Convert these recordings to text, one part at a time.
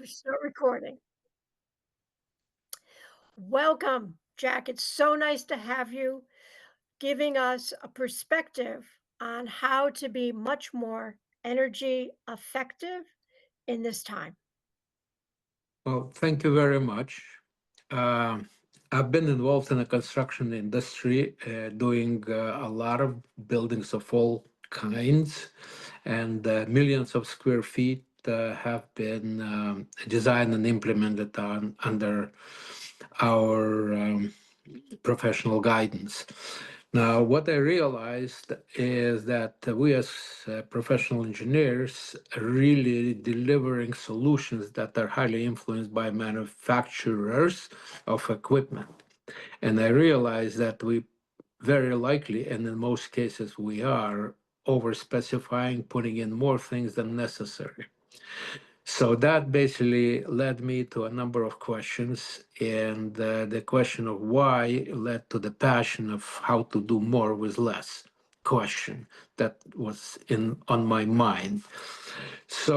Start recording. Welcome, Jack. It's so nice to have you giving us a perspective on how to be much more energy effective in this time. Well, thank you very much. Um I've been involved in the construction industry, doing a lot of buildings of all kinds, and millions of square feet have been designed and implemented under our professional guidance. Now, what I realized is that we as professional engineers are really delivering solutions that are highly influenced by manufacturers of equipment. And I realized that we very likely, and in most cases we are, overspecifying, putting in more things than necessary. So that basically led me to a number of questions, and the question of why led to the passion of how to do more with less question that was in on my mind. So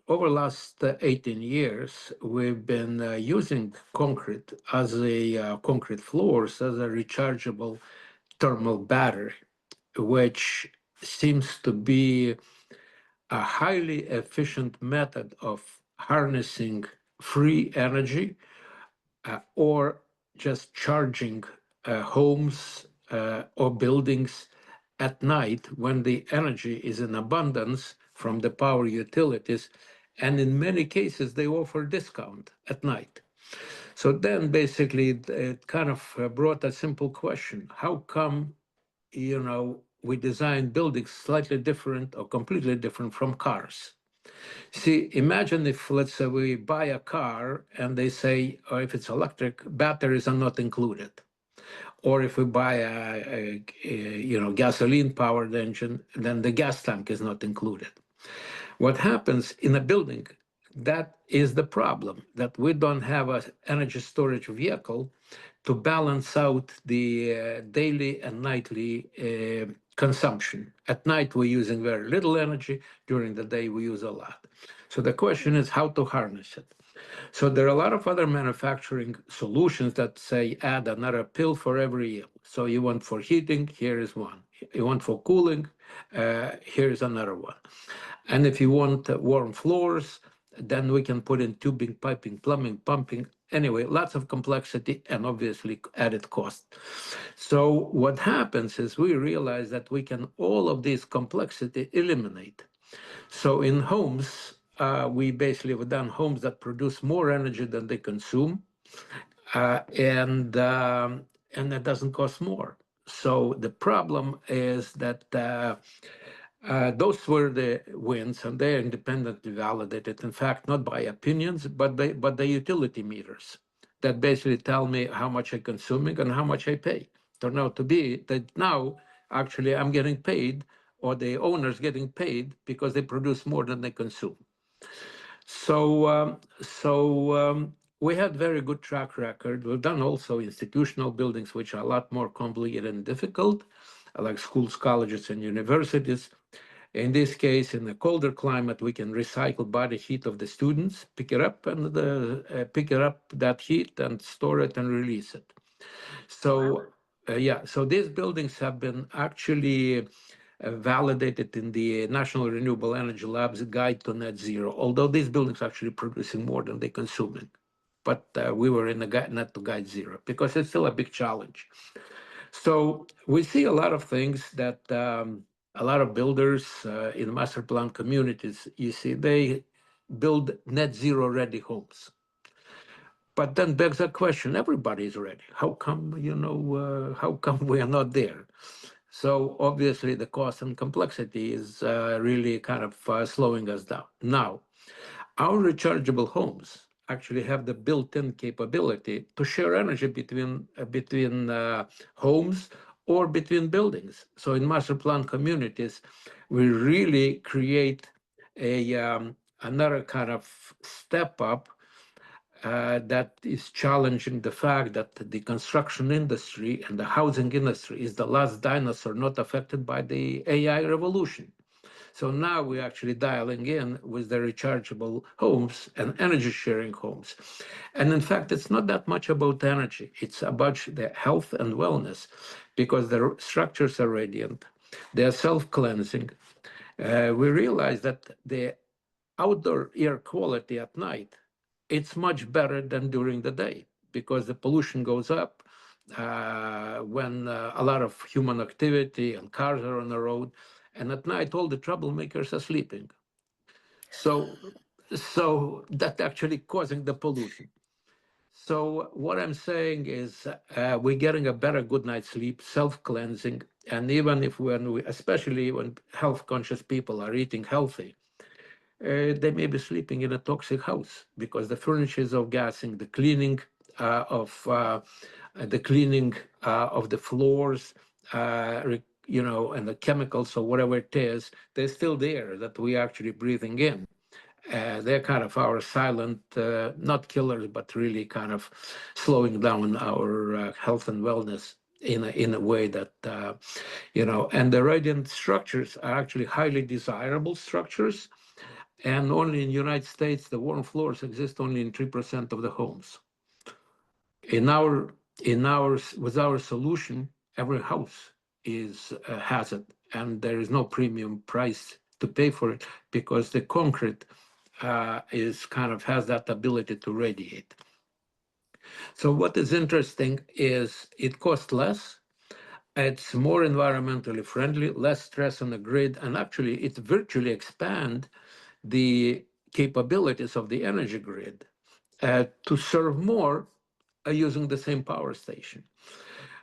over the last 18 years, we've been using concrete as a concrete floors as a rechargeable thermal battery, which seems to be a highly efficient method of harnessing free energy or just charging homes or buildings at night when the energy is in abundance from the power utilities. And in many cases, they offer discount at night. So then basically it kind of brought a simple question. How come, we design buildings slightly different or completely different from cars? See, imagine if, let's say, we buy a car and they say, or if it's electric, batteries are not included. Or if we buy a gasoline-powered engine, then the gas tank is not included. What happens in a building, that is the problem, that we don't have an energy storage vehicle to balance out the daily and nightly consumption. At night, we're using very little energy. During the day, we use a lot. So the question is how to harness it. So there are a lot of other manufacturing solutions that say add another pill for every year. So you want for heating, here is one. You want for cooling, here is another one. And if you want warm floors, then we can put in tubing, piping, plumbing, pumping. Anyway, lots of complexity and obviously added cost. So what happens is we realize that we can all of this complexity eliminate. So in homes, we basically have done homes that produce more energy than they consume, and it doesn't cost more. So the problem is that those were the wins, and they are independently validated. In fact, not by opinions, but the utility meters that basically tell me how much I'm consuming and how much I pay. Turn out to be that now actually I'm getting paid, or the owner's getting paid because they produce more than they consume. So we had very good track record. We've done also institutional buildings, which are a lot more complicated and difficult, like schools, colleges, and universities. In this case, in a colder climate, we can recycle body heat of the students, pick it up that heat and store it and release it. So yeah, so these buildings have been actually validated in the National Renewable Energy Lab's Guide to Net Zero, although these buildings are actually producing more than they're consuming. But we were in the net to guide zero because it's still a big challenge. So we see a lot of things that a lot of builders in master plan communities, you see, they build net zero ready homes. But then begs the question, everybody is ready. How come, how come we are not there? So obviously the cost and complexity is really kind of slowing us down. Now, our rechargeable homes actually have the built-in capability to share energy between homes or between buildings. So in master plan communities, we really create a another kind of step up that is challenging the fact that the construction industry and the housing industry is the last dinosaur not affected by the AI revolution. So now we're actually dialing in with the rechargeable homes and energy sharing homes. And in fact, it's not that much about energy, it's about the health and wellness because the structures are radiant, they are self cleansing. We realize that the outdoor air quality at night, it's much better than during the day because the pollution goes up when a lot of human activity and cars are on the road, and at night all the troublemakers are sleeping. So, so that actually causing the pollution. So what I'm saying is we're getting a better good night's sleep, self-cleansing, and even if when we, especially when health-conscious people are eating healthy, they may be sleeping in a toxic house because the furniture is of gassing, the cleaning of the floors, and the chemicals or whatever it is, they're still there that we actually breathing in. They're kind of our silent, not killers, but really kind of slowing down our health and wellness in a way that and the radiant structures are actually highly desirable structures, and only in the United States, the warm floors exist only in 3% of the homes. In our, with our solution, every house has it, and there is no premium price to pay for it because the concrete is kind of has that ability to radiate. So what is interesting is it costs less. It's more environmentally friendly, less stress on the grid, and actually it virtually expand the capabilities of the energy grid to serve more using the same power station.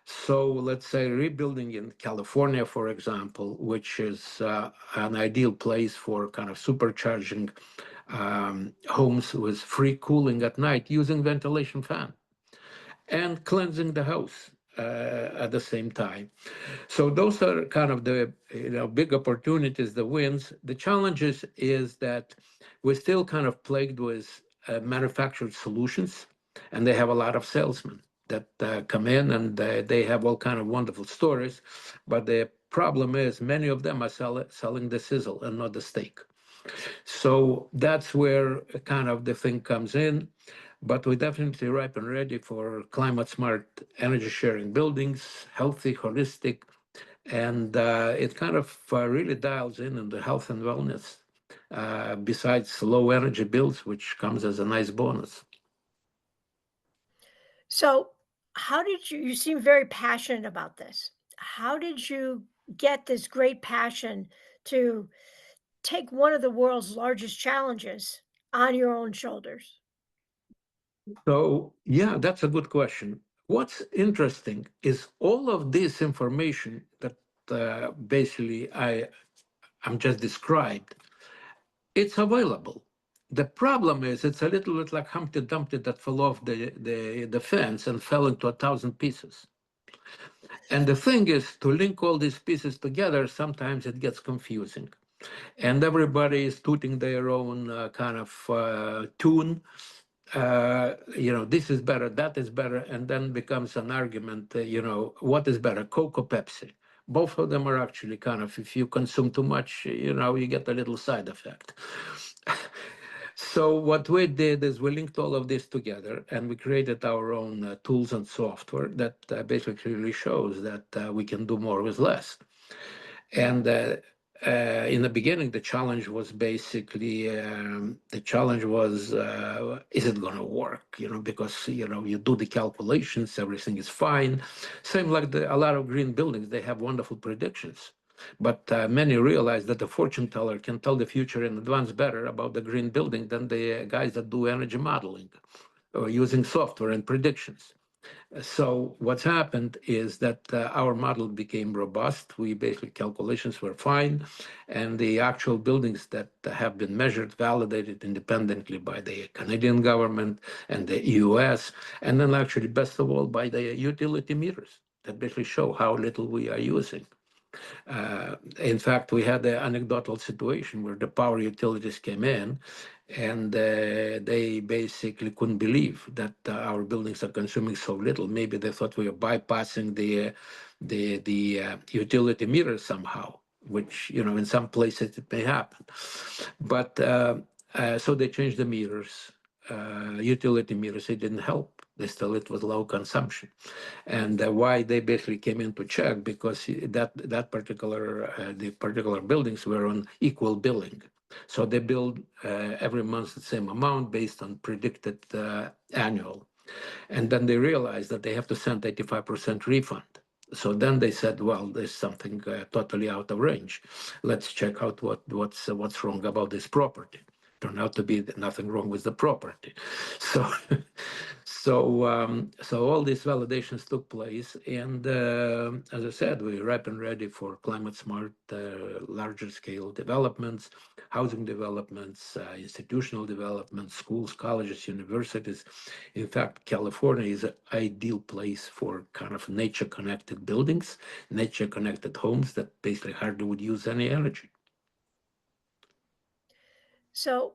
So let's say rebuilding in California, for example, which is an ideal place for kind of supercharging homes with free cooling at night using ventilation fan and cleansing the house at the same time. So those are kind of the big opportunities, the wins. The challenges is that we're still kind of plagued with manufactured solutions, and they have a lot of salesmen that come in, and they have all kind of wonderful stories. But the problem is many of them are selling the sizzle and not the steak. So that's where kind of the thing comes in. But we're definitely ripe and ready for climate smart energy sharing buildings, healthy, holistic, and it kind of really dials in on the health and wellness, besides low energy bills, which comes as a nice bonus. So, how did you seem very passionate about this. How did you get this great passion to take one of the world's largest challenges on your own shoulders? So, yeah, that's a good question. What's interesting is all of this information that basically I'm just described, it's available. The problem is it's a little bit like Humpty Dumpty that fell off the fence and fell into 1,000 pieces. And the thing is, to link all these pieces together, sometimes it gets confusing. And everybody is tooting their own kind of tune. This is better, that is better, and then becomes an argument, what is better, Coke or Pepsi? Both of them are actually kind of, if you consume too much, you get a little side effect. So what we did is we linked all of this together and we created our own tools and software that basically really shows that we can do more with less. And in the beginning, the challenge was basically is it going to work? Because you do the calculations, everything is fine. Same like a lot of green buildings, they have wonderful predictions. But many realize that the fortune teller can tell the future in advance better about the green building than the guys that do energy modeling or using software and predictions. So what's happened is that our model became robust. We basically calculations were fine, and the actual buildings that have been measured, validated independently by the Canadian government and the US, and then actually best of all by the utility meters that basically show how little we are using. In fact, we had an anecdotal situation where the power utilities came in and they basically couldn't believe that our buildings are consuming so little. Maybe they thought we were bypassing the utility meter somehow. which, in some places it may happen. But so they changed the meters, utility meters. It didn't help. It was low consumption. And why they basically came in to check, because the particular buildings were on equal billing. So they billed every month the same amount based on predicted annual. And then they realized that they have to send 85% refund. So then they said, well, there's something totally out of range. Let's check out what's wrong about this property. Turned out to be nothing wrong with the property. So so all these validations took place, and as I said, we're ripe and ready for climate smart, larger scale developments, housing developments, institutional developments, schools, colleges, universities. In fact, California is an ideal place for kind of nature connected buildings, nature connected homes that basically hardly would use any energy. So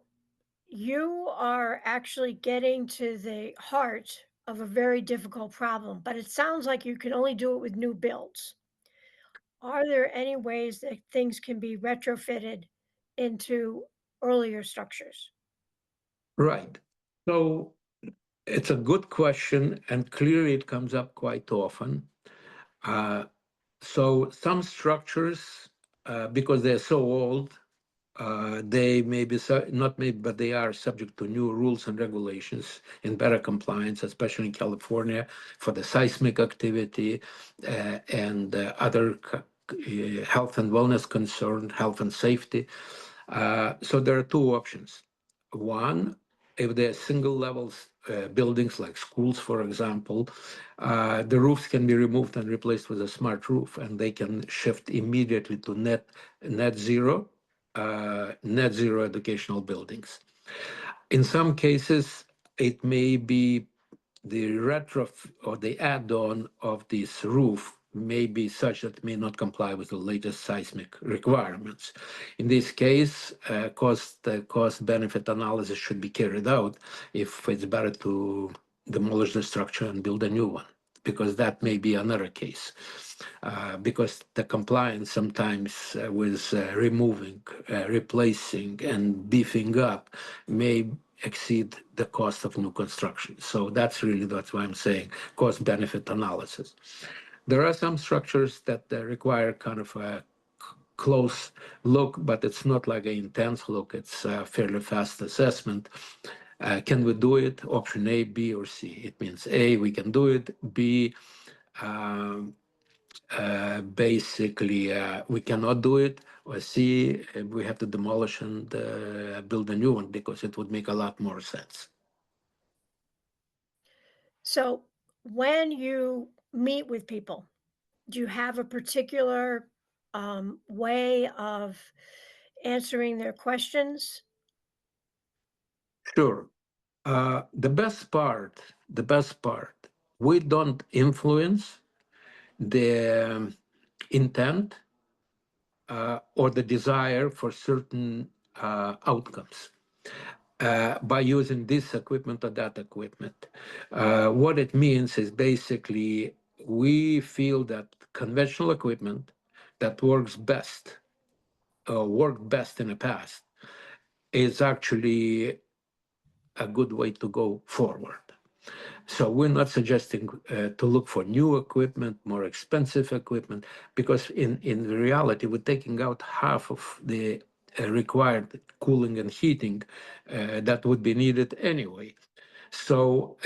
you are actually getting to the heart of a very difficult problem, but it sounds like you can only do it with new builds. Are there any ways that things can be retrofitted into earlier structures? Right. So it's a good question, and clearly it comes up quite often. Uh, so some structures, because they're so old, they may be not maybe, but they are subject to new rules and regulations in better compliance, especially in California, for the seismic activity and other health and wellness concern, health and safety. So there are two options. One, if they're single levels buildings like schools, for example, the roofs can be removed and replaced with a smart roof, and they can shift immediately to net zero educational buildings. In some cases, it may be the retro or the add-on of this roof may be such that it may not comply with the latest seismic requirements. In this case, cost benefit analysis should be carried out if it's better to demolish the structure and build a new one, because that may be another case. Because the compliance sometimes with removing, replacing, and beefing up may exceed the cost of new construction. So that's why I'm saying cost benefit analysis. There are some structures that require kind of a close look, but it's not like an intense look. It's a fairly fast assessment. Can we do it? Option A, B, or C. It means A, we can do it. B, um, basically we cannot do it, or C, we have to demolish and build a new one because it would make a lot more sense. So when you meet with people, do you have a particular way of answering their questions? Sure. The best part, we don't influence the intent or the desire for certain outcomes by using this equipment or that equipment. What it means is basically we feel that conventional equipment that worked best in the past is actually a good way to go forward. So we're not suggesting to look for new equipment, more expensive equipment, because in reality, we're taking out half of the required cooling and heating that would be needed anyway. So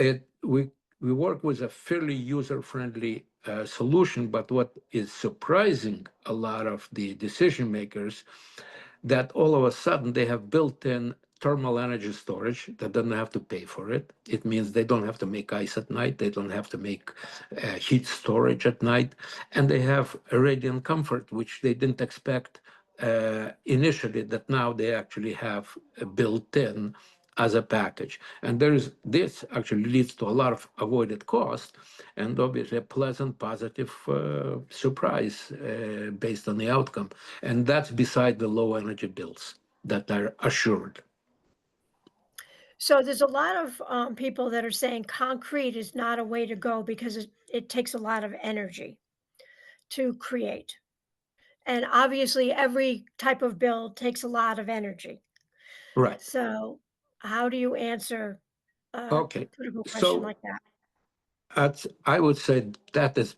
we work with a fairly user-friendly solution, but what is surprising a lot of the decision makers that all of a sudden they have built-in thermal energy storage that doesn't have to pay for it. It means they don't have to make ice at night. They don't have to make heat storage at night. And they have a radiant comfort, which they didn't expect initially, that now they actually have built in as a package. And this actually leads to a lot of avoided cost and obviously a pleasant, positive surprise based on the outcome. And that's beside the low energy bills that are assured. So there's a lot of people that are saying concrete is not a way to go because it takes a lot of energy to create. And obviously, every type of build takes a lot of energy. Right. So, how do you answer a Okay. critical question So like that? I would say that is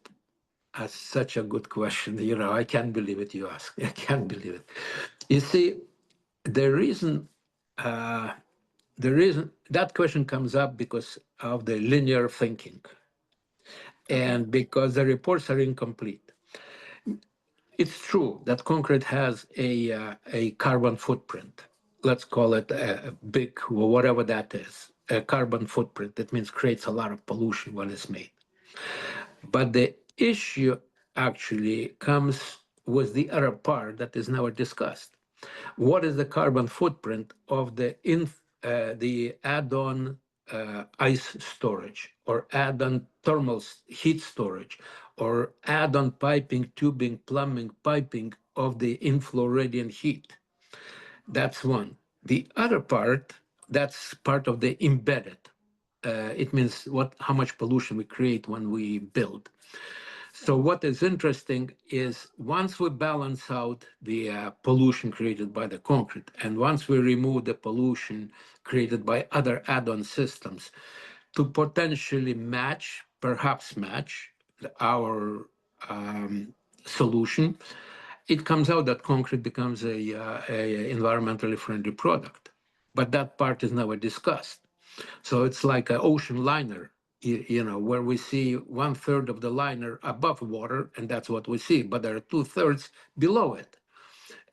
such a good question. I can't believe it you ask. I can't believe it. You see, the reason uh, the reason that question comes up because of the linear thinking Okay. and because the reports are incomplete. It's true that concrete has a carbon footprint. Let's call it a big, whatever that is, a carbon footprint. That means creates a lot of pollution when it's made. But the issue actually comes with the other part that is never discussed. What is the carbon footprint of the add-on ice storage or add-on thermal heat storage or add-on piping, tubing, plumbing, piping of the inflow radiant heat? That's one. The other part, that's part of the embedded. It means how much pollution we create when we build. So what is interesting is once we balance out the pollution created by the concrete, and once we remove the pollution created by other add-on systems, to potentially perhaps match our solution, it comes out that concrete becomes a environmentally friendly product. But that part is never discussed. So it's like an ocean liner, where we see one third of the liner above water, and that's what we see. But there are two thirds below it.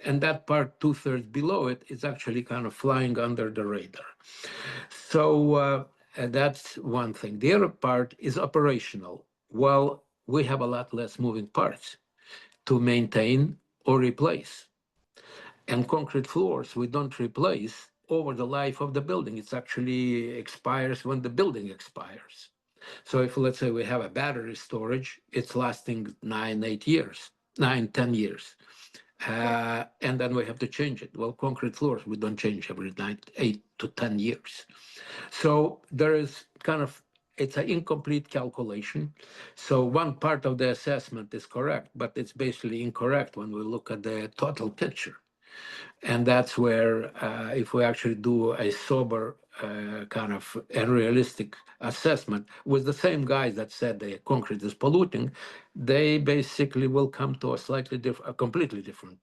And that part, two thirds below it, is actually kind of flying under the radar. So that's one thing. The other part is operational. Well, we have a lot less moving parts to maintain or replace. And concrete floors, we don't replace over the life of the building. It's actually expires when the building expires. So if let's say we have a battery storage, it's lasting 9, 8 years, 9, 10 years. Yeah. And then we have to change it. Well, concrete floors, we don't change every 8 to 10 years. So there is it's an incomplete calculation. So one part of the assessment is correct, but it's basically incorrect when we look at the total picture. And that's where, if we actually do a sober kind of and realistic assessment with the same guys that said the concrete is polluting, they basically will come to a slightly different, a completely different,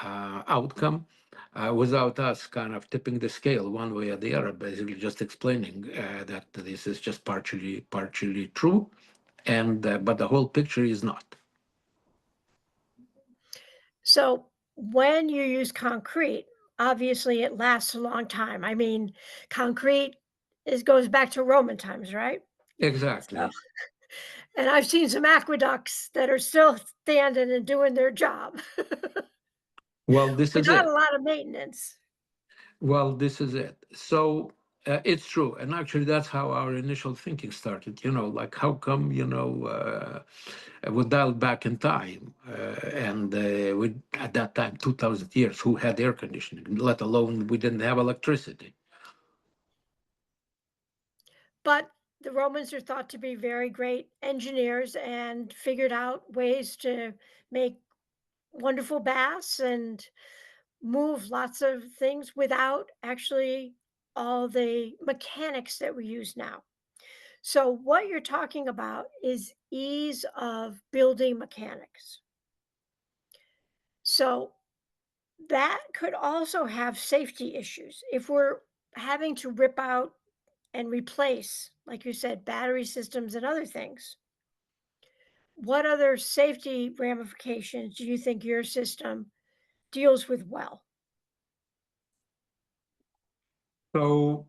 outcome. Without us kind of tipping the scale one way or the other, basically just explaining that this is just partially true, and but the whole picture is not. So, when you use concrete, obviously it lasts a long time. I mean, concrete goes back to Roman times, right? So, Exactly. and I've seen some aqueducts that are still standing and doing their job Well, this is without a it. lot of maintenance. Well, this is it. So it's true. And actually, that's how our initial thinking started. Like how come, we dialed back in time. And at that time, 2000 years, who had air conditioning, let alone we didn't have electricity. But the Romans are thought to be very great engineers and figured out ways to make wonderful baths and move lots of things without actually all the mechanics that we use now. So, what you're talking about is ease of building mechanics. So, that could also have safety issues. If we're having to rip out and replace, like you said, battery systems and other things, what other safety ramifications do you think your system deals with well? So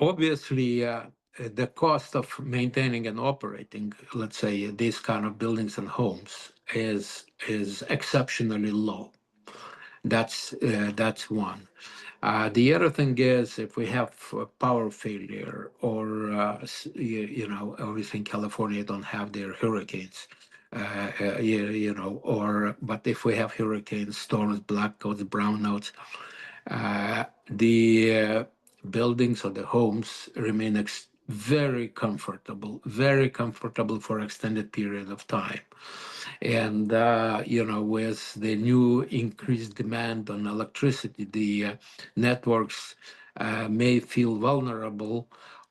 obviously, the cost of maintaining and operating, let's say, these kind of buildings and homes is exceptionally low. That's one. The other thing is if we have power failure or obviously in California don't have their hurricanes, or but if we have hurricanes, storms, blackouts, brownouts, the buildings or the homes remain very comfortable for extended period of time. And with the new increased demand on electricity, the networks may feel vulnerable,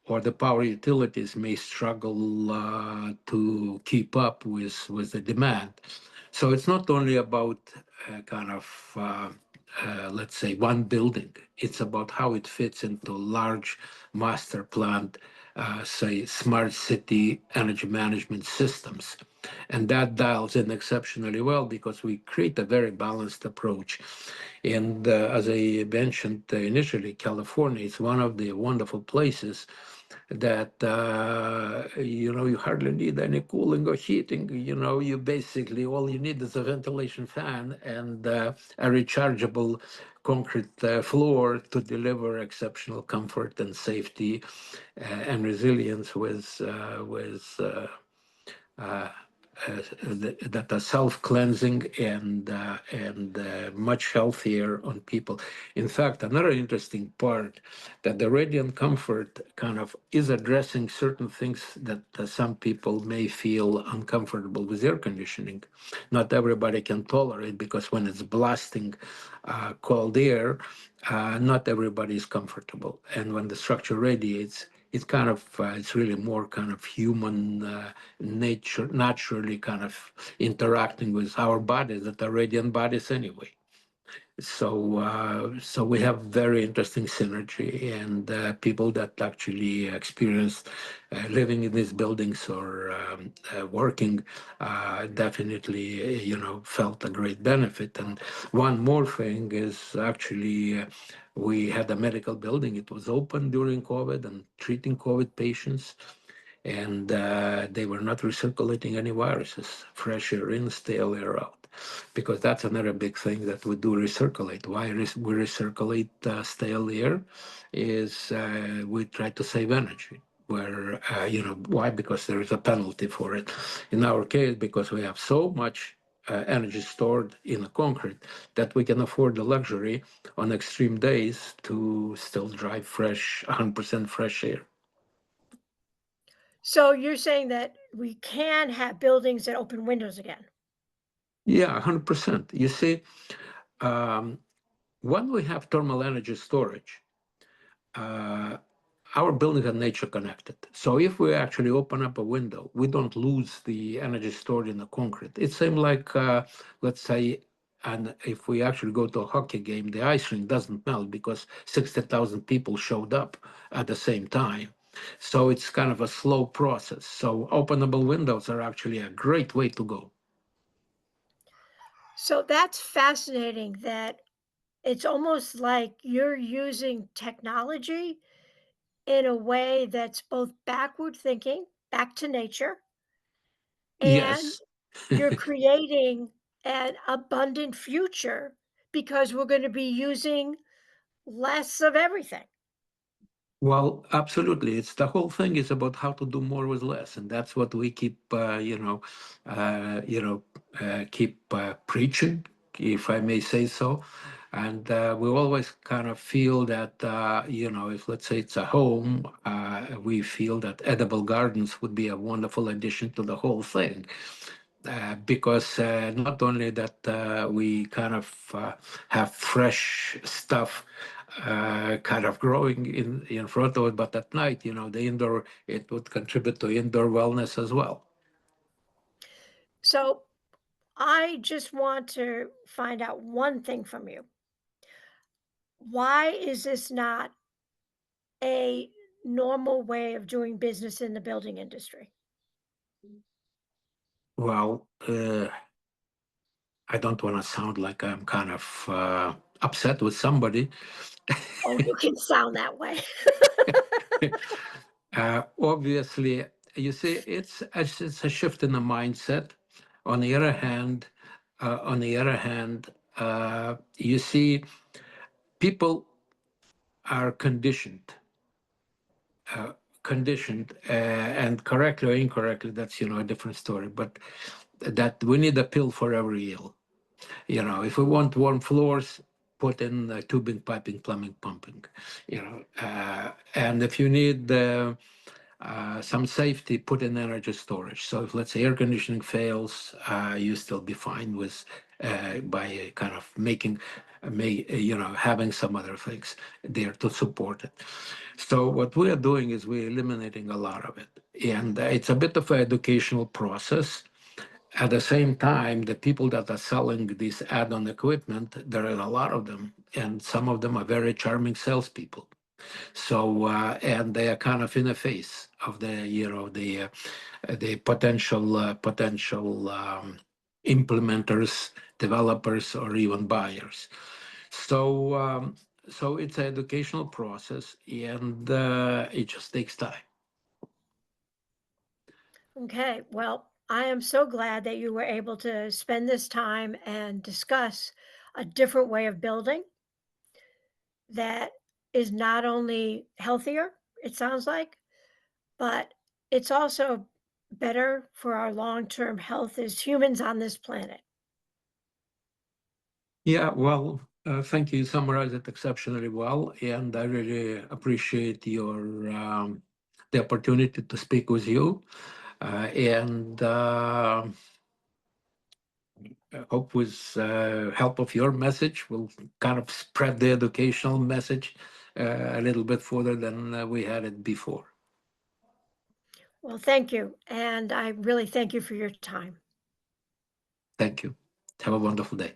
or the power utilities may struggle to keep up with the demand. So it's not only about kind of let's say one building. It's about how it fits into large master planned, say, smart city energy management systems. And that dials in exceptionally well because we create a very balanced approach. And as I mentioned initially, California is one of the wonderful places that you hardly need any cooling or heating. You basically, all you need is a ventilation fan and a rechargeable concrete floor to deliver exceptional comfort and safety and resilience that are self-cleansing and much healthier on people. In fact, another interesting part that the radiant comfort kind of is addressing certain things that some people may feel uncomfortable with air conditioning. Not everybody can tolerate, because when it's blasting cold air, not everybody is comfortable. And when the structure radiates, it's really more kind of human nature, naturally kind of interacting with our bodies that are radiant bodies anyway. So we have very interesting synergy, and people that actually experience living in these buildings or working definitely felt a great benefit. And one more thing is actually we had a medical building. It was open during COVID and treating COVID patients, and they were not recirculating any viruses. Fresh air in, stale air out, because that's another big thing that we do recirculate. Why we recirculate stale air is we try to save energy. Where why? Because there is a penalty for it. In our case, because we have so much energy stored in the concrete that we can afford the luxury on extreme days to still drive fresh, 100% fresh air. So you're saying that we can have buildings that open windows again. Yeah, 100%. You see, um, when we have thermal energy storage, uh, our buildings are nature connected. So if we actually open up a window, we don't lose the energy stored in the concrete. It seems like, let's say, and if we actually go to a hockey game, the ice rink doesn't melt because 60,000 people showed up at the same time. So it's kind of a slow process. So openable windows are actually a great way to go. So that's fascinating that it's almost like you're using technology in a way that's both backward thinking, back to nature, and Yes. you're creating an abundant future because we're going to be using less of everything. Well, absolutely. It's the whole thing is about how to do more with less, and that's what we keep, keep preaching, if I may say so. And we always kind of feel that, if let's say it's a home, we feel that edible gardens would be a wonderful addition to the whole thing. Because not only that we kind of have fresh stuff kind of growing in front of it, but at night, the indoor, it would contribute to indoor wellness as well. So I just want to find out one thing from you. Why is this not a normal way of doing business in the building industry? Well, I don't want to sound like I'm kind of upset with somebody. Oh, you can sound that way. Obviously, you see, it's a shift in the mindset. On the other hand, you see, people are and correctly or incorrectly, that's a different story. But that we need a pill for every ill. If we want warm floors, put in tubing, piping, plumbing, pumping. And if you need some safety, put in energy storage. So if, let's say, air conditioning fails, you still be fine with by kind of having some other things there to support it. So what we are doing is we're eliminating a lot of it, and it's a bit of an educational process. At the same time, the people that are selling this add-on equipment, there are a lot of them, and some of them are very charming salespeople. So and they are kind of in the face of the potential implementers, developers, or even buyers. So so it's an educational process, and it just takes time. Okay, well, I am so glad that you were able to spend this time and discuss a different way of building that is not only healthier, it sounds like, but it's also better for our long-term health as humans on this planet. Yeah, well, thank you. You summarized it exceptionally well, and I really appreciate your the opportunity to speak with you. And I hope with help of your message, we'll kind of spread the educational message a little bit further than we had it before. Well, thank you, and I really thank you for your time. Thank you. Have a wonderful day.